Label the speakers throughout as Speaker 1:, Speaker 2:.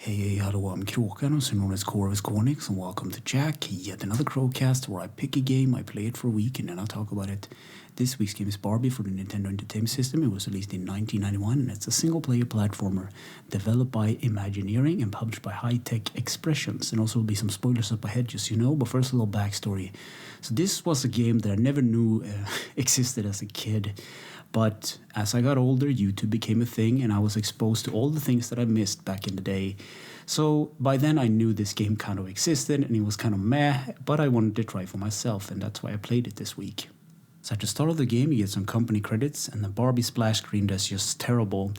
Speaker 1: Hey, hello, I'm Kråkan, also known as Kråkan, and welcome to Yacc, yet another Crowcast where I pick a game, I play it for a week, and then I'll talk about it. This week's game is Barbie for the Nintendo Entertainment System. It was released in 1991, and it's a single-player platformer developed by Imagineering and published by High Tech Expressions. And also will be some spoilers up ahead, just so you know, but first a little backstory. So this was a game that I never knew existed as a kid. But as I got older, YouTube became a thing, and I was exposed to all the things that I missed back in the day. So by then I knew this game kind of existed, and it was kind of meh, but I wanted to try for myself, and that's why I played it this week. So at the start of the game, you get some company credits, and the Barbie splash screen that's just terrible,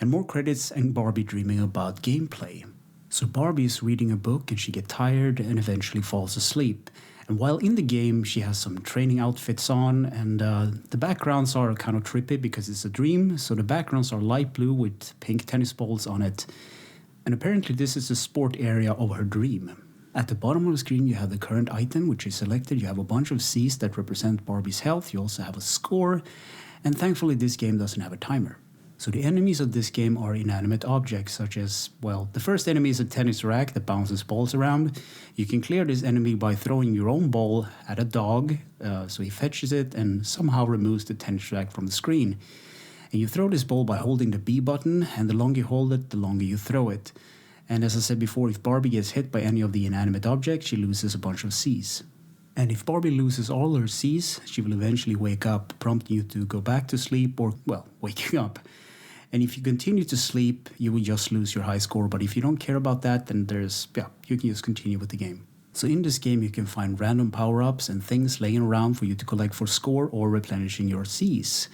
Speaker 1: and more credits and Barbie dreaming about gameplay. So Barbie is reading a book, and she gets tired and eventually falls asleep. And while in the game, she has some training outfits on, and the backgrounds are kind of trippy because it's a dream. So the backgrounds are light blue with pink tennis balls on it. And apparently this is the sport area of her dream. At the bottom of the screen, you have the current item, which is selected. You have a bunch of C's that represent Barbie's health. You also have a score. And thankfully, this game doesn't have a timer. So the enemies of this game are inanimate objects, such as, well, the first enemy is a tennis rack that bounces balls around. You can clear this enemy by throwing your own ball at a dog, so he fetches it and somehow removes the tennis rack from the screen. And you throw this ball by holding the B button, and the longer you hold it, the longer you throw it. And as I said before, if Barbie gets hit by any of the inanimate objects, she loses a bunch of C's. And if Barbie loses all her C's, she will eventually wake up, prompting you to go back to sleep or, well, waking up. And if you continue to sleep, you will just lose your high score. But if you don't care about that, then you can just continue with the game. So in this game, you can find random power-ups and things laying around for you to collect for score or replenishing your C's.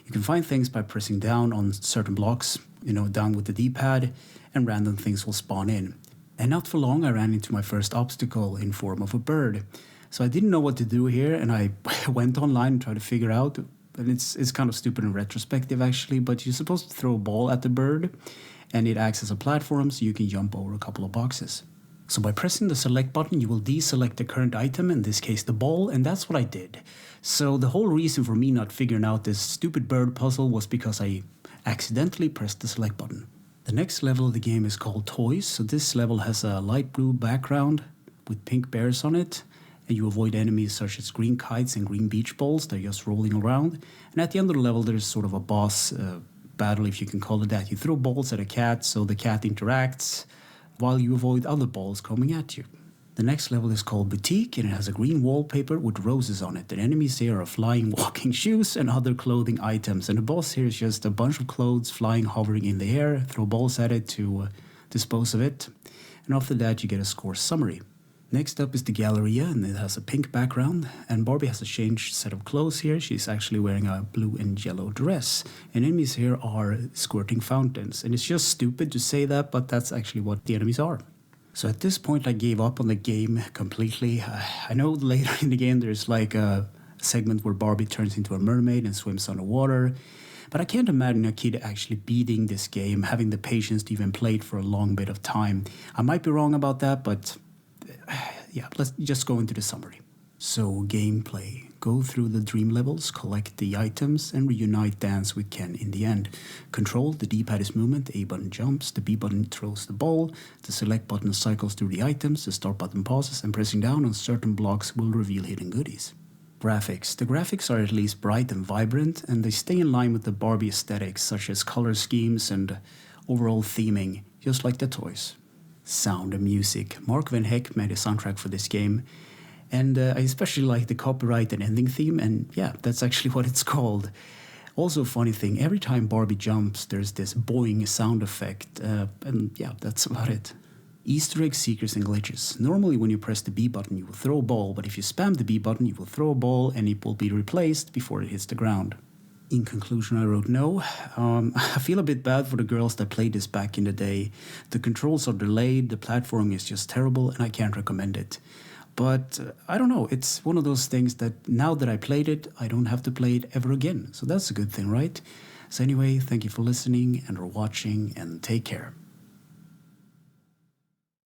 Speaker 1: You can find things by pressing down on certain blocks, down with the D-pad, and random things will spawn in. And not for long, I ran into my first obstacle in form of a bird. So I didn't know what to do here, and I went online and tried to figure out. And it's kind of stupid in retrospective, actually, but you're supposed to throw a ball at the bird, and it acts as a platform so you can jump over a couple of boxes. So by pressing the select button, you will deselect the current item, in this case the ball, and that's what I did. So the whole reason for me not figuring out this stupid bird puzzle was because I accidentally pressed the select button. The next level of the game is called Toys, so this level has a light blue background with pink bears on it. And you avoid enemies such as green kites and green beach balls. They're just rolling around. And at the end of the level, there's sort of a boss battle, if you can call it that. You throw balls at a cat, so the cat interacts while you avoid other balls coming at you. The next level is called Boutique, and it has a green wallpaper with roses on it. The enemies here are flying walking shoes and other clothing items. And the boss here is just a bunch of clothes flying, hovering in the air. Throw balls at it to dispose of it. And after that, you get a score summary. Next up is the Galleria, and it has a pink background, and Barbie has a changed set of clothes here. She's actually wearing a blue and yellow dress, and enemies here are squirting fountains. And it's just stupid to say that, but that's actually what the enemies are. So at this point, I gave up on the game completely. I know later in the game there's like a segment where Barbie turns into a mermaid and swims underwater, but I can't imagine a kid actually beating this game, having the patience to even play it for a long bit of time. I might be wrong about that, but yeah, let's just go into the summary. So, gameplay. Go through the dream levels, collect the items, and reunite Dance with Ken in the end. Control, the D-pad is movement, the A button jumps, the B button throws the ball, the select button cycles through the items, the start button pauses, and pressing down on certain blocks will reveal hidden goodies. Graphics. The graphics are at least bright and vibrant, and they stay in line with the Barbie aesthetics, such as color schemes and overall theming, just like the toys. Sound and music. Mark Van Heck made a soundtrack for this game, and I especially like the copyright and ending theme, and yeah, that's actually what it's called. Also, a funny thing, every time Barbie jumps, there's this boing sound effect, and yeah, that's about it. Easter egg secrets and glitches. Normally when you press the B button, you will throw a ball, but if you spam the B button, you will throw a ball, and it will be replaced before it hits the ground. In conclusion, I wrote no. I feel a bit bad for the girls that played this back in the day. The controls are delayed, the platforming is just terrible, and I can't recommend it. But I don't know, it's one of those things that now that I played it, I don't have to play it ever again. So that's a good thing, right? So anyway, thank you for listening and for watching, and take care.